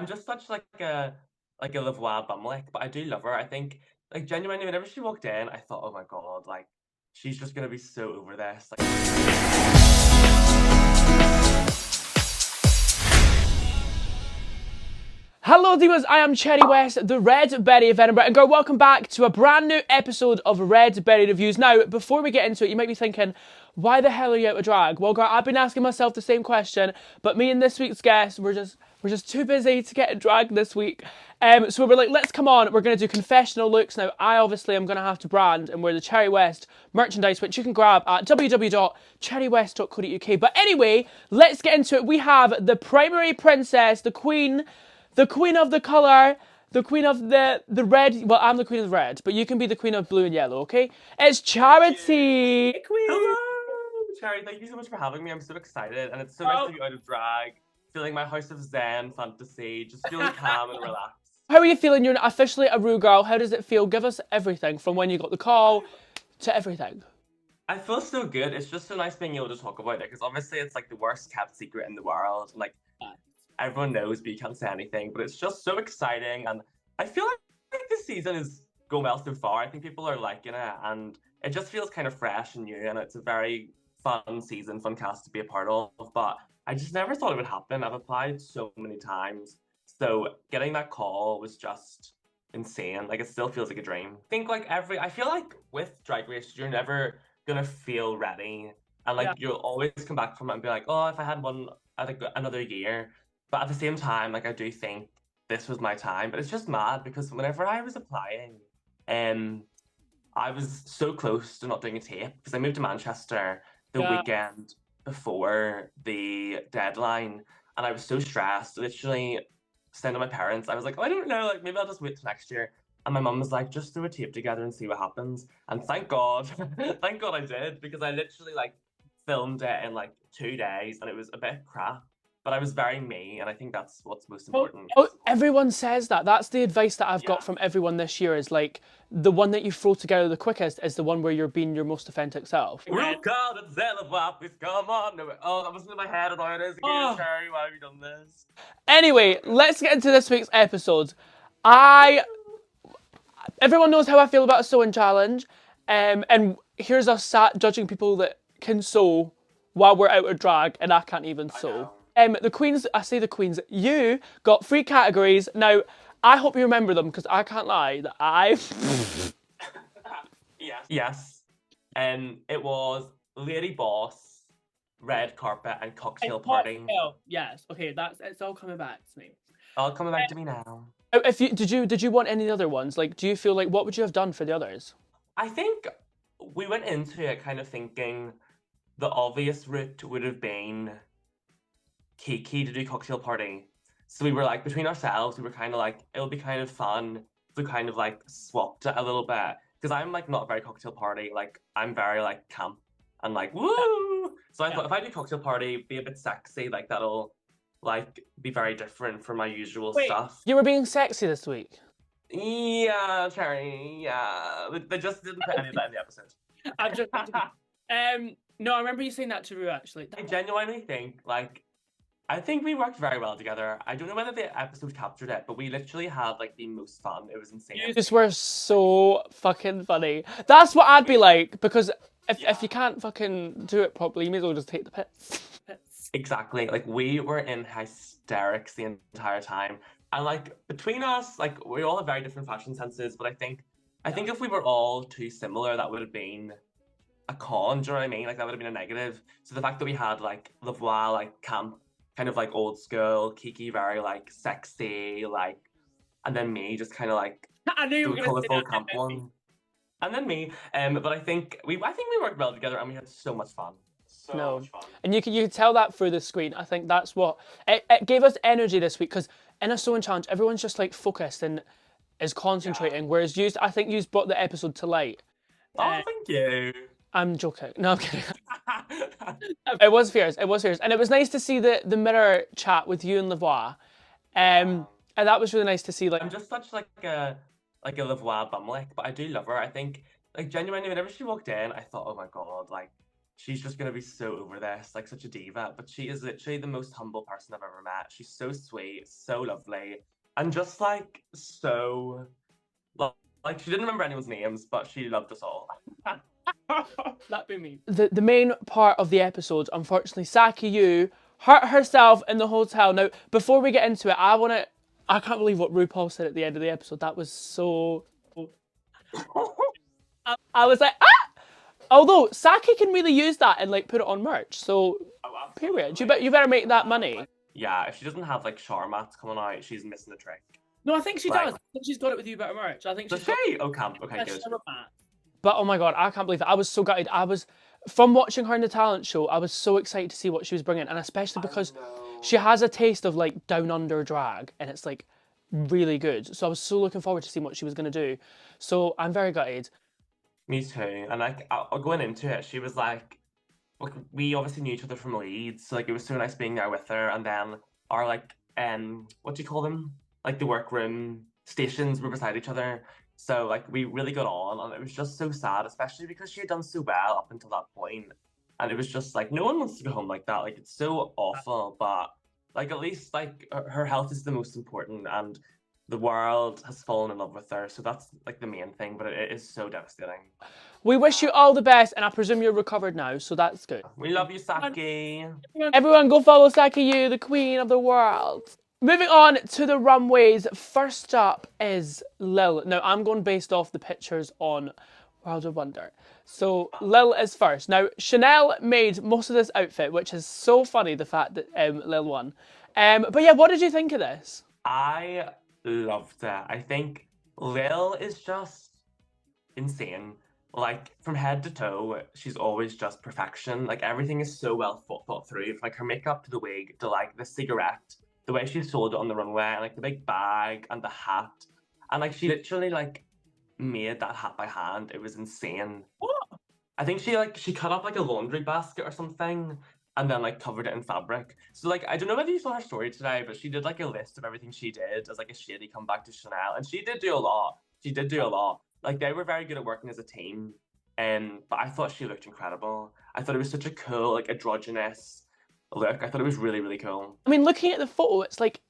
just such like a Lavoie bumlick, but I do love her. I think like genuinely whenever she walked in, I thought, oh my god, like she's just gonna be so over this. Hello Divas, I am Cherry West, the Red Berry of Edinburgh, and girl, welcome back to a brand new episode of Red Berry Reviews. Now, before we get into it, you might be thinking, why the hell are you out of drag? Well, girl, I've been asking myself the same question, but me and this week's guest, we're just too busy to get in drag this week. So we're like, let's come on, we're going to do confessional looks. Now, I obviously am going to have to brand and wear the Cherry West merchandise, which you can grab at www.cherrywest.co.uk. But anyway, let's get into it. We have the primary princess, the queen of the colour, the queen of the red. Well, I'm the queen of red, but you can be the queen of blue and yellow, okay? It's Charity. Queen. Hello, Cherry. Thank you so much for having me. I'm so excited, and it's so nice to be out of drag, feeling my House of Zen fantasy, just feeling calm and relaxed. How are you feeling? You're officially a Rue girl. How does it feel? Give us everything from when you got the call to everything. I feel so good. It's just so nice being able to talk about it because obviously it's like the worst kept secret in the world. Like everyone knows, but you can't say anything. But it's just so exciting, and I feel like this season is going well so far. I think people are liking it, and it just feels kind of fresh and new, and it's a very fun season, fun cast to be a part of. But I just never thought it would happen. I've applied so many times, so getting that call was just insane. Like it still feels like a dream. I feel like with Drag Race, you're never gonna feel ready, and like you'll always come back from it and be like, oh, if I had one, another year. But at the same time, like I do think this was my time. But it's just mad because whenever I was applying, I was so close to not doing a tape because I moved to Manchester the weekend before the deadline, and I was so stressed. Literally, saying to my parents, I was like, oh, I don't know, like maybe I'll just wait till next year. And my mum was like, just throw a tape together and see what happens. And thank God, thank God I did because I literally like filmed it in like 2 days, and it was a bit crap. But I was very me, and I think that's what's most important. Oh, everyone says that. That's the advice that I've got from everyone this year is like, the one that you throw together the quickest is the one where you're being your most authentic self. Rupaul and Zelabop, please come on. No, oh, that wasn't in my head, and now it is again. Cherry, why have you done this? Anyway, let's get into this week's episode. Everyone knows how I feel about a sewing challenge, and here's us sat judging people that can sew while we're out of drag, and I can't even sew. The queens, I say the queens, you got 3 categories. Now, I hope you remember them because I can't lie that Yes. It was Lady Boss, Red Carpet, and Cocktail Party. Yes, okay, it's all coming back to me. All coming back to me now. Did you want any other ones? Like, do you feel like what would you have done for the others? I think we went into it kind of thinking the obvious route would have been Kiki to do Cocktail Party. So we were like, between ourselves, we were kind of like, it'll be kind of fun to kind of like swapped it a little bit. Because I'm like not very Cocktail Party, like I'm very like camp and like woo. So I thought if I do Cocktail Party, be a bit sexy, like that'll like be very different from my usual stuff. You were being sexy this week. Yeah, Cherry, yeah. They just didn't put any of that in the episode. No, I remember you saying that to Rue actually. I genuinely think I think we worked very well together. I don't know whether the episode captured it, but we literally had like the most fun. It was insane. You just were so fucking funny. That's what I'd be like, because if you can't fucking do it properly, you may as well just take the piss. Exactly. Like we were in hysterics the entire time. And like between us, like we all have very different fashion senses, but I think if we were all too similar, that would have been a con, do you know what I mean? Like that would have been a negative. So the fact that we had like Lavoie, like camp, kind of like old school, Kiki very like sexy, like, and then me just kind of like I knew you were gonna say colourful that, camp one, and then me. But I think we worked well together, and we had so much fun. Much fun. And you could tell that through the screen. I think that's what it gave us energy this week, because in a sewing challenge, everyone's just like focused and is concentrating. Whereas I think you brought the episode to light. Oh, thank you. I'm joking. No, I'm kidding. It was fierce. It was fierce. And it was nice to see the mirror chat with you and Lavoie. And that was really nice to see. Like, I'm just such like a Lavoie bumlick, but I do love her. I think like genuinely whenever she walked in, I thought, oh my god, like she's just gonna be so over this, like such a diva. But she is literally the most humble person I've ever met. She's so sweet, so lovely, and just like so like she didn't remember anyone's names, but she loved us all. That'd be me. The main part of the episode, unfortunately, Saki Yu hurt herself in the hotel. Now, before we get into it, I can't believe what RuPaul said at the end of the episode. That was so... I was like, ah! Although, Saki can really use that and like put it on merch. So, period. You better make that money. Yeah, if she doesn't have like Charra mats coming out, she's missing the trick. No, I think she does. I think she's got it with You Better Merch. I think she's got it. Okay, good. But oh my god, I can't believe it. I was so gutted. From watching her in the talent show, I was so excited to see what she was bringing, and especially because she has a taste of like down under drag, and it's like really good. So I was so looking forward to seeing what she was gonna do. So I'm very gutted. Me too. And like going into it, she was like, we obviously knew each other from Leeds, so like it was so nice being there with her. And then our like what do you call them? Like the workroom stations were beside each other. So like we really got on, and it was just so sad, especially because she had done so well up until that point. And it was just like no one wants to go home like that. Like it's so awful, but like at least like her health is the most important, and the world has fallen in love with her. So that's like the main thing, but it is so devastating. We wish you all the best, and I presume you're recovered now, so that's good. We love you, Saki. Everyone go follow Saki Yu, the queen of the world. Moving on to the runways, first up is Lil. Now, I'm going based off the pictures on World of Wonder. So, Lil is first. Now, Chanel made most of this outfit, which is so funny, the fact that Lil won. But yeah, what did you think of this? I loved it. I think Lil is just insane. Like, from head to toe, she's always just perfection. Like, everything is so well thought through. From, like, her makeup to the wig to, like, the cigarette. The way she sold it on the runway, and like the big bag and the hat. And like she literally like made that hat by hand. It was insane. What? I think she cut up like a laundry basket or something and then like covered it in fabric. So like I don't know whether you saw her story today, but she did like a list of everything she did as like a shady comeback to Chanel. And she did do a lot. Like they were very good at working as a team. But I thought she looked incredible. I thought it was such a cool, like androgynous look. I thought it was really, really cool. I mean, looking at the photo, it's like,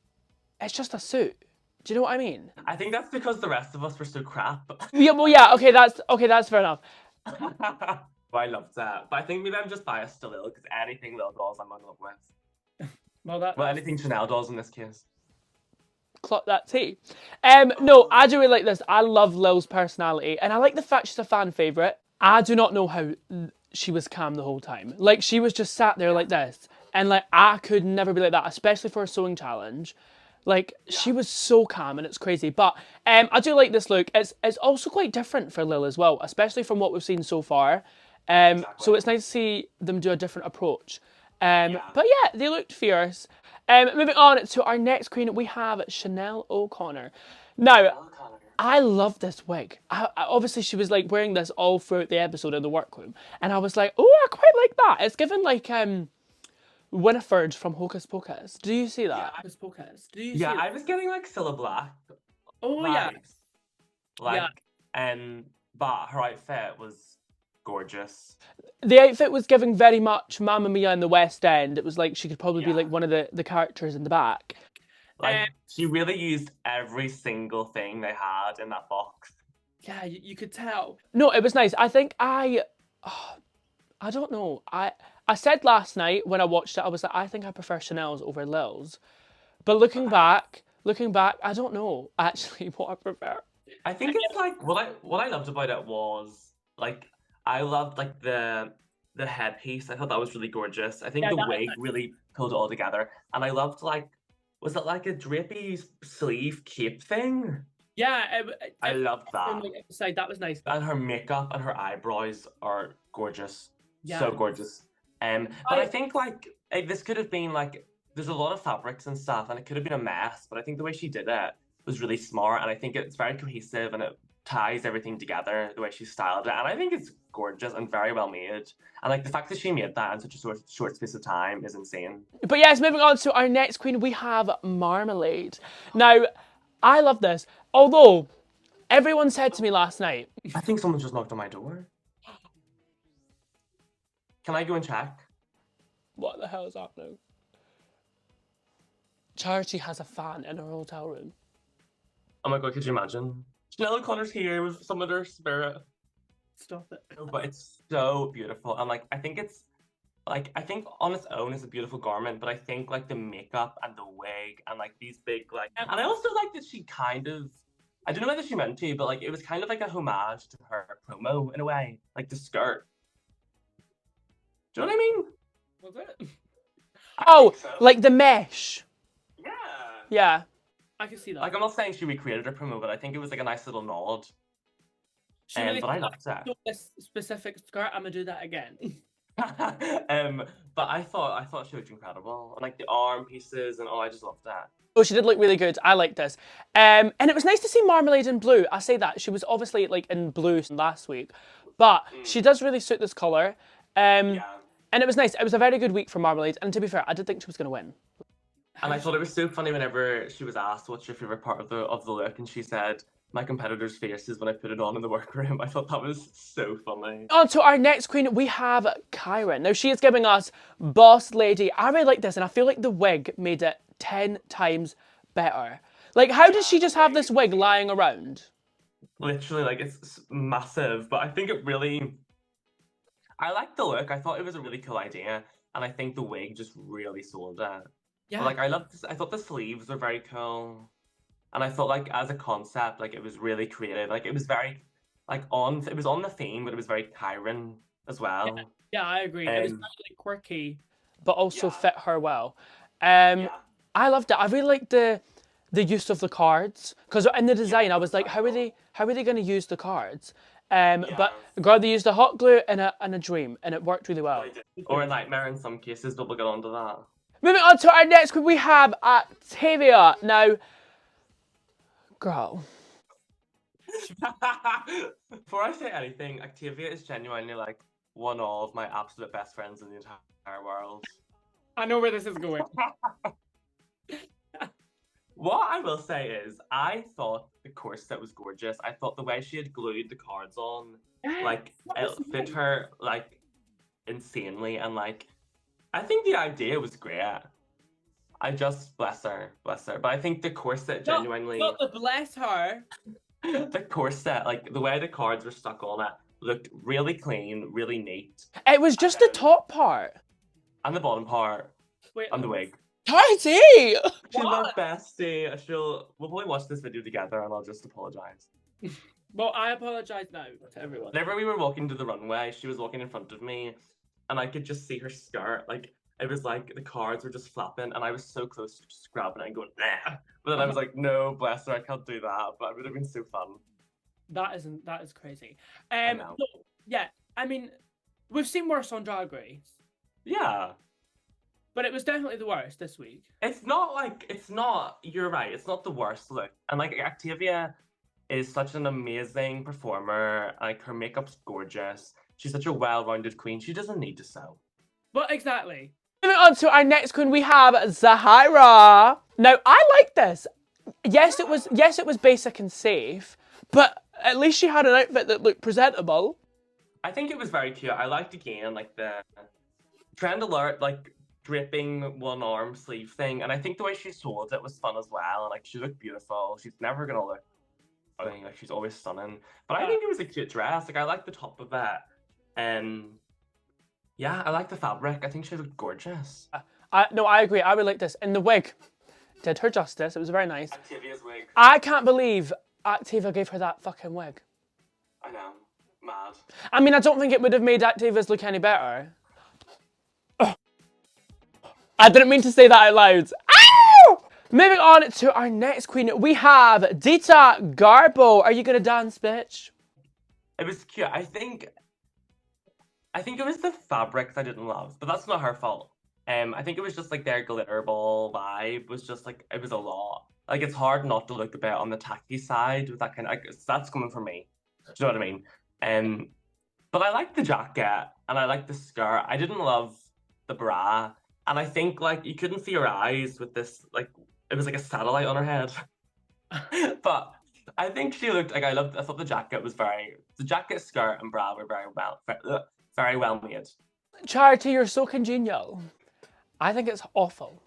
it's just a suit. Do you know what I mean? I think that's because the rest of us were so crap. Yeah, well, yeah, okay, that's fair enough. But I loved that. But I think maybe I'm just biased to Lil, because anything Lil does, I'm in love with. Well, anything Chanel does in this case. Clock that tea. No, I do really like this. I love Lil's personality, and I like the fact she's a fan favourite. I do not know how she was calm the whole time. Like, she was just sat there like this. And, like, I could never be like that, especially for a sewing challenge. Like, she was so calm, and it's crazy. But I do like this look. It's also quite different for Lil as well, especially from what we've seen so far. So it's nice to see them do a different approach. But yeah, they looked fierce. Moving on to our next queen, we have Chanel O'Connor. Now, I love this wig. Obviously, she was like wearing this all throughout the episode in the workroom. And I was like, oh, I quite like that. It's given like Winifred from Hocus Pocus. Do you see that? Yeah, Hocus Pocus. Do you see that? I was getting like Cilla Black. Oh, vibes. Yeah. Like, but her outfit was gorgeous. The outfit was giving very much Mamma Mia in the West End. It was like she could probably be like one of the characters in the back. Like, she really used every single thing they had in that box. Yeah, you could tell. No, it was nice. I think I don't know. I said last night when I watched it, I was like, I think I prefer Chanel's over Lil's. But looking back, I don't know actually what I prefer. I think it's like what I loved about it was like I loved like the headpiece. I thought that was really gorgeous. I think the wig really pulled it all together, and I loved like, was it like a drapey sleeve cape thing? Yeah, I loved that. So that was nice. And her makeup and her eyebrows are gorgeous. Yeah. So gorgeous. But I think like this could have been like, there's a lot of fabrics and stuff, and it could have been a mess, but I think the way she did it was really smart, and I think it's very cohesive, and it ties everything together the way she styled it, and I think it's gorgeous and very well made. And like the fact that she made that in such a short space of time is insane. But yes, moving on to our next queen, we have Marmalade. Now, I love this, although everyone said to me last night, I think someone just knocked on my door. Can I go and check? What the hell is happening? Charity has a fan in her hotel room. Oh my god, could you imagine? Chanel O'Connor's here with some of her spirit. Stop it. No, but it's so beautiful. And like I think it's like I think on its own it's a beautiful garment, but I think like the makeup and the wig and like these big like and I also like that she kind of I don't know whether she meant to, but like it was kind of like a homage to her promo in a way. Like the skirt. Do you know what I mean? Was it? Oh, so. like the mesh. Yeah. Yeah. I can see that. Like I'm not saying she recreated her promo, but I think it was like a nice little nod. But I loved that. This specific skirt, I'm gonna do that again. But I thought she looked incredible. And like the arm pieces and I just loved that. Oh, she did look really good. I like this. And it was nice to see Marmalade in blue. I say that. She was obviously like in blue last week. But she does really suit this colour. Yeah. And it was nice. It was a very good week for Marmalade. And to be fair, I did think she was going to win. And I thought it was so funny whenever she was asked what's your favourite part of the look, and she said, my competitors' faces when I put it on in the workroom. I thought that was so funny. On to our next queen, we have Kyron. Now, she is giving us Boss Lady. I really like this, and I feel like the wig made it 10 times better. Like, how does she just have this wig lying around? Literally, like, it's massive, but I think it really... I like the look. I thought it was a really cool idea, and I think the wig just really sold it. Yeah. But, like, I thought the sleeves were very cool. And I thought, like, as a concept, like, it was really creative. Like, it was very, like, it was on the theme, but it was very Kyron as well. Yeah, I agree. It was very, like, quirky, but also fit her well. I loved it. I really liked the use of the cards. Because in the design, I was like, how are they going to use the cards? But God, they used a hot glue and a dream, and it worked really well. Or a nightmare in some cases, but we'll get on to that. Moving on to our next group, we have Octavia. Now, girl. Before I say anything, Octavia is genuinely like one of my absolute best friends in the entire world. I know where this is going. What I will say is, I thought the corset was gorgeous. I thought the way she had glued the cards on, like, it fit her, like, insanely. And, like, I think the idea was great. I just, bless her. But I think the corset genuinely... Not the bless her. The corset, like, the way the cards were stuck on it, looked really clean, really neat. It was just the top part. And the bottom part. Wait, and the wig. Tarty! She's my bestie. We'll probably watch this video together and I'll just apologise. Well, I apologise now to everyone. Whenever we were walking to the runway, she was walking in front of me and I could just see her skirt. Like, it was like the cards were just flapping and I was so close to just grabbing it and going, nah. But then I was like, no, bless her, I can't do that. But it would have been so fun. That is crazy. No, yeah, I mean, we've seen worse on Drag Race. Yeah. But it was definitely the worst this week. You're right, it's not the worst look. And like Octavia is such an amazing performer. Like her makeup's gorgeous. She's such a well-rounded queen. She doesn't need to sew. But exactly. Moving on to our next queen, we have Zahira. Now, I like this. Yes, it was basic and safe, but at least she had an outfit that looked presentable. I think it was very cute. I liked again like the trend alert, like dripping one arm sleeve thing, and I think the way she sold it was fun as well. And like she looked beautiful. She's never gonna look like she's always stunning. But I think it was a cute dress. Like I like the top of it. Yeah, I like the fabric. I think she looked gorgeous. No, I agree. I really like this. And the wig did her justice. It was very nice. Octavia's wig. I can't believe Octavia gave her that fucking wig. I know. Mad. I mean, I don't think it would have made Octavia's look any better. Oh. I didn't mean to say that out loud. Ow! Moving on to our next queen, we have Dita Garbo. Are you gonna dance, bitch? It was cute. I think it was the fabrics I didn't love, but that's not her fault. I think it was just like their glitter ball vibe was just like, it was a lot. Like it's hard not to look a bit on the tacky side with that kind of, that's coming from me. Do you know what I mean? But I liked the jacket and I liked the skirt. I didn't love the bra. And I think like you couldn't see her eyes with this, like it was like a satellite on her head. But I think she looked like I thought the jacket was the jacket, skirt and bra were very well made. Charity, you're so congenial. I think it's awful.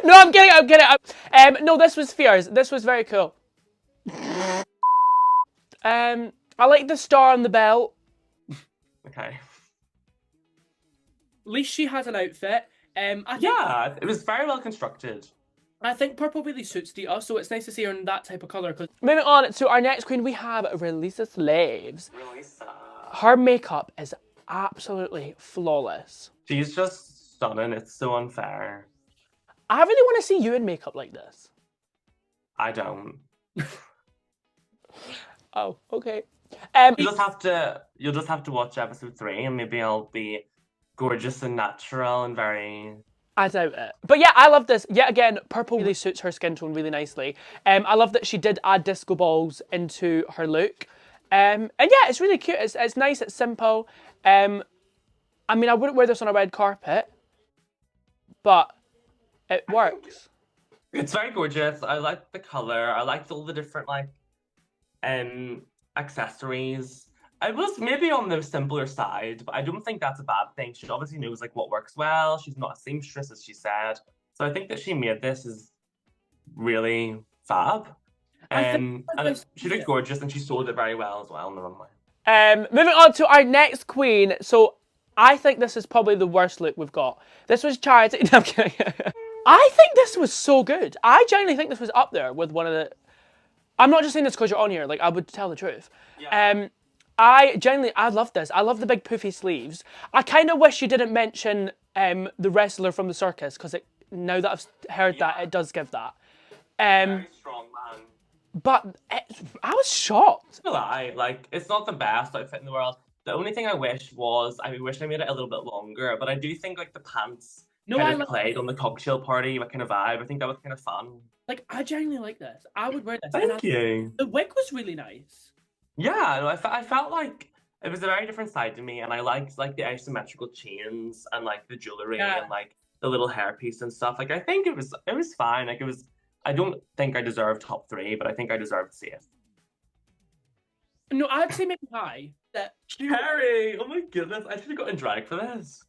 No, I'm kidding. No, this was fierce. This was very cool. I like the star on the belt. Okay. At least she has an outfit. Yeah, it was very well constructed. I think purple really suits Dita, so it's nice to see her in that type of colour. Moving on to our next queen, we have Releasa Slaves. Her makeup is absolutely flawless. She's just stunning. It's so unfair. I really want to see you in makeup like this. I don't. Oh, okay. You'll just have to watch episode 3, and maybe I'll be gorgeous and natural and very. I doubt it. But yeah, I love this. Yet again, purple really suits her skin tone really nicely. I love that she did add disco balls into her look. And yeah, it's really cute. It's nice, it's simple. I mean, I wouldn't wear this on a red carpet, but it works. It's very gorgeous. I like the color. I liked all the different accessories. I was maybe on the simpler side, but I don't think that's a bad thing. She obviously knows like what works well. She's not a seamstress, as she said. So I think that she made this is really fab. And she looked gorgeous, and she sold it very well as well on the runway. Moving on to our next queen. So I think this is probably the worst look we've got. This was Charity. No, I'm kidding. I think this was so good. I genuinely think this was up there with one of the. I'm not just saying this because you're on here. Like, I would tell the truth. Yeah. I love this. I love the big poofy sleeves. I kind of wish you didn't mention the wrestler from the circus, because now that I've heard that, it does give that. Very strong man. But I was shocked. Like, it's not the best outfit in the world. The only thing I wish I made it a little bit longer, but I do think like the pants played on the cocktail party, like kind of vibe. I think that was kind of fun. Like, I genuinely like this. I would wear this. Thank you. The wig was really nice. Yeah, no, I felt like it was a very different side to me, and I liked like the asymmetrical chains and like the jewelry and like the little hairpiece and stuff. Like, I think it was fine. Like, it was. I don't think I deserved top 3, but I think I deserved safe. No, I'd say maybe high. Cherry! Oh my goodness, I should have got in drag for this.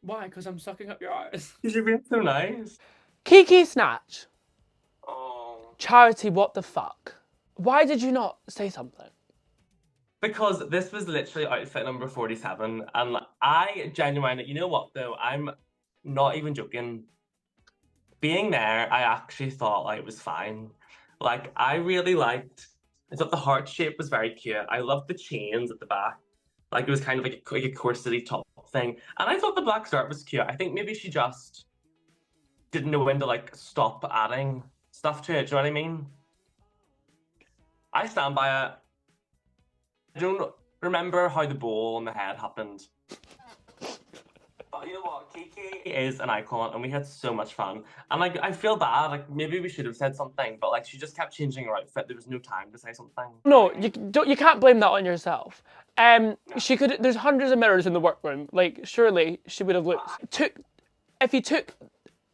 Why? Because I'm sucking up your arse. Because you're being so nice. Kiki Snatch. Oh. Charity, what the fuck? Why did you not say something? Because this was literally outfit number 47, and I genuinely, you know what though, I'm not even joking. Being there, I actually thought like it was fine. Like, I really liked. I thought the heart shape was very cute. I loved the chains at the back. Like, it was kind of like a corsety top thing. And I thought the black skirt was cute. I think maybe she just didn't know when to like stop adding stuff to it. Do you know what I mean? I stand by it. I don't remember how the bowl on the head happened. But you know what? Kiki is an icon, and we had so much fun. And like, I feel bad. Like, maybe we should have said something, but like, she just kept changing her outfit. There was no time to say something. No, you can't blame that on yourself. She could. There's hundreds of mirrors in the workroom. Like, surely she would have looked. If you took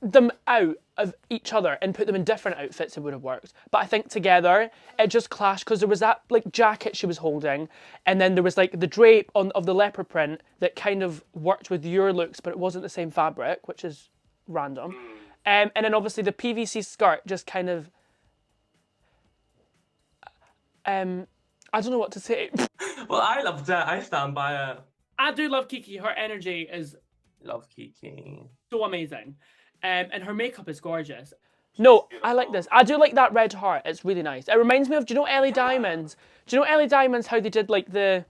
them out of each other and put them in different outfits, it would have worked. But I think together it just clashed, because there was that like jacket she was holding, and then there was like the drape of the leopard print that kind of worked with your looks, but it wasn't the same fabric, which is random. And then obviously the PVC skirt just kind of I don't know what to say. Well, I loved it. I stand by it. I do love Kiki. Her energy is Love Kiki. so amazing. And her makeup is gorgeous. No, I like this. I do like that red heart. It's really nice. It reminds me of, do you know Ellie Diamond? Do you know Ellie Diamond's how they did like the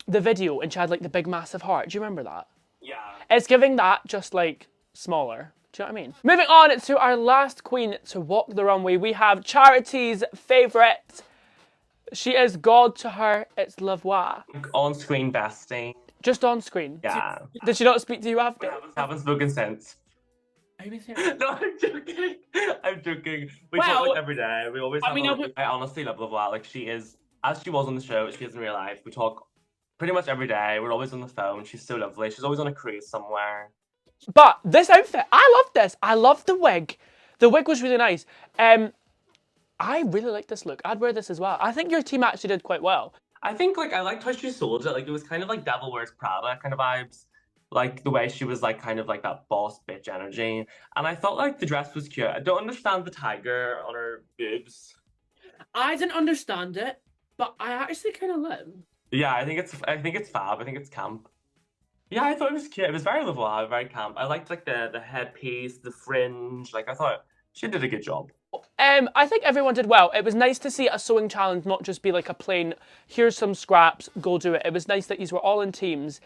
video, and she had like the big massive heart? Do you remember that? Yeah. It's giving that, just like smaller. Do you know what I mean? Moving on to our last queen to walk the runway, we have Charity's favourite. She is God to her. It's Lavoie. On screen bestie. Just on screen. Yeah. Did she not speak to you after? Haven't spoken since. Are you serious? No, I'm joking. I'm joking. We talk like every day. We always have I honestly love Lavoie. Like, she is, as she was on the show, she is in real life. We talk pretty much every day. We're always on the phone. She's so lovely. She's always on a cruise somewhere. But this outfit, I love this. I love the wig. The wig was really nice. I really like this look. I'd wear this as well. I think your team actually did quite well. I think like I liked how she sold it. Like it was kind of like Devil Wears Prada kind of vibes. Like the way she was like kind of like that boss bitch energy. And I thought like the dress was cute. I don't understand the tiger on her boobs. I didn't understand it, but I actually kind of love. Yeah, I think it's fab. I think it's camp. Yeah, I thought it was cute. It was very Lavoir, very camp. I liked like the headpiece, the fringe. Like I thought she did a good job. I think everyone did well. It was nice to see a sewing challenge not just be like a plain, here's some scraps, go do it. It was nice that these were all in teams,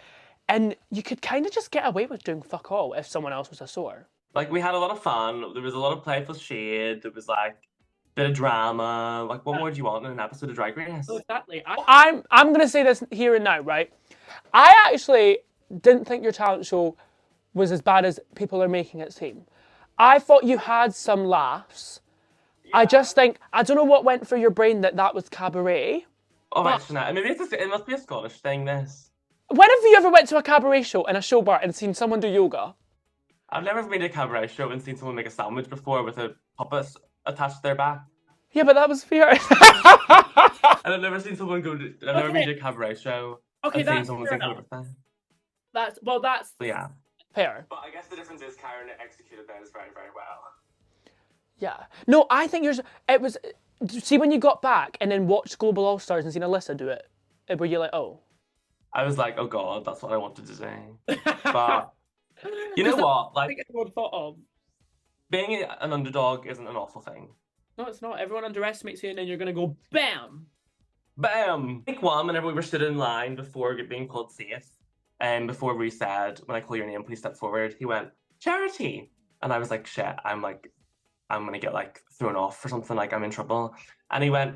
and you could kind of just get away with doing fuck all if someone else was a sewer. Like we had a lot of fun. There was a lot of playful shade. There was like a bit of drama. Like what more do you want in an episode of Drag Race? Exactly. I'm gonna say this here and now, right? I actually didn't think your talent show was as bad as people are making it seem. I thought you had some laughs. I just think, I don't know what went through your brain that was cabaret. Oh, right, Sinead. Maybe it must be a Scottish thing, this. When have you ever went to a cabaret show in a show bar and seen someone do yoga? I've never been to a cabaret show and seen someone make a sandwich before with a puppet attached to their back. Yeah, but that was fair. And I've never seen someone I've never been to a cabaret show. Okay, and seen that's someone fair sing enough. everything. That's So, yeah. fair. But I guess the difference is Karen executed those very, very well. Yeah. No, I think it was, see when you got back and then watched Global All Stars and seen Alyssa do it, were you like, oh? I was like, oh god, that's what I wanted to do. But you know what? I Like think everyone thought of. being an underdog isn't an awful thing. No, it's not. Everyone underestimates you and then you're going to go BAM! Bam! Week one, whenever we were stood in line before being called safe, and before Rue said, when I call your name, please step forward, he went, Charity! And I was like, shit, I'm gonna get like thrown off or something, like I'm in trouble. And he went,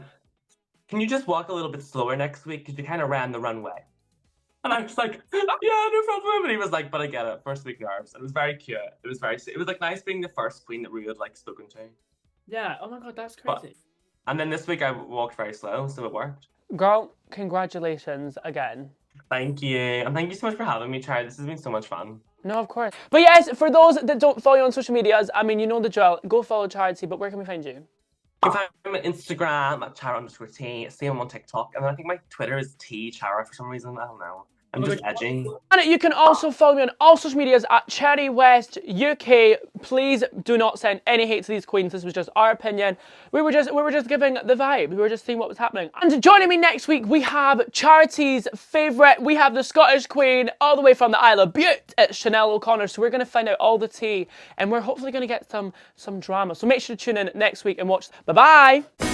can you just walk a little bit slower next week? Because you kind of ran the runway. And I was like, yeah, no problem. And he was like, but I get it, first week nerves. And it was very cute. It was like nice being the first queen that Rue had like spoken to. Yeah, oh my god, that's crazy. But, and then this week I walked very slow, so it worked. Girl, congratulations again. Thank you. And thank you so much for having me, Charlie. This has been so much fun. No, of course. But yes, for those that don't follow you on social medias, I mean, you know the drill. Go follow Charity, but where can we find you? You can find me on Instagram at Charra_T. Same on TikTok. And then I think my Twitter is Charra for some reason. I don't know. I'm just edgy. And you can also follow me on all social medias at Cherry West UK. Please do not send any hate to these queens. This was just our opinion. We were just giving the vibe. We were just seeing what was happening. And joining me next week, we have Charity's favourite. We have the Scottish queen all the way from the Isle of Bute. It's Chanel O'Connor. So we're going to find out all the tea, and we're hopefully going to get some drama. So make sure to tune in next week and watch. Bye bye.